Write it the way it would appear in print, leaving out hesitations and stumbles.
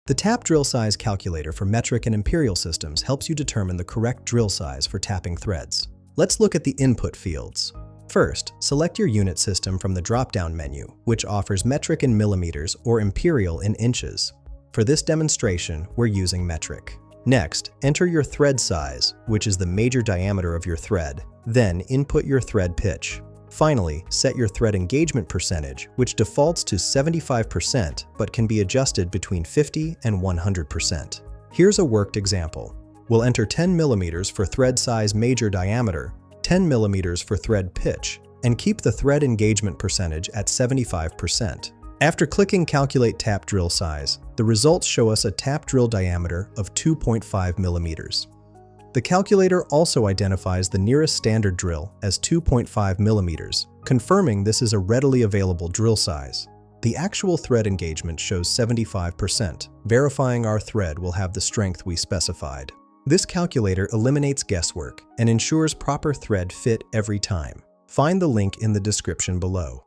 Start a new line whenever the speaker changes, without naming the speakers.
The tap drill size calculator for metric and imperial systems helps you determine the correct drill size for tapping threads. Let's look at the input fields. First, select your unit system from the drop-down menu, which offers metric in millimeters or imperial in inches. For this demonstration, we're using metric. Next, enter your thread size, which is the major diameter of your thread. Then input your thread pitch. Finally, set your thread engagement percentage, which defaults to 75% but can be adjusted between 50 and 100%. Here's a worked example. We'll enter 10 millimeters for thread size major diameter, 10 millimeters for thread pitch, and keep the thread engagement percentage at 75%. After clicking Calculate Tap Drill Size, the results show us a tap drill diameter of 2.5 millimeters. The calculator also identifies the nearest standard drill as 2.5 millimeters, confirming this is a readily available drill size. The actual thread engagement shows 75%, verifying our thread will have the strength we specified. This calculator eliminates guesswork and ensures proper thread fit every time. Find the link in the description below.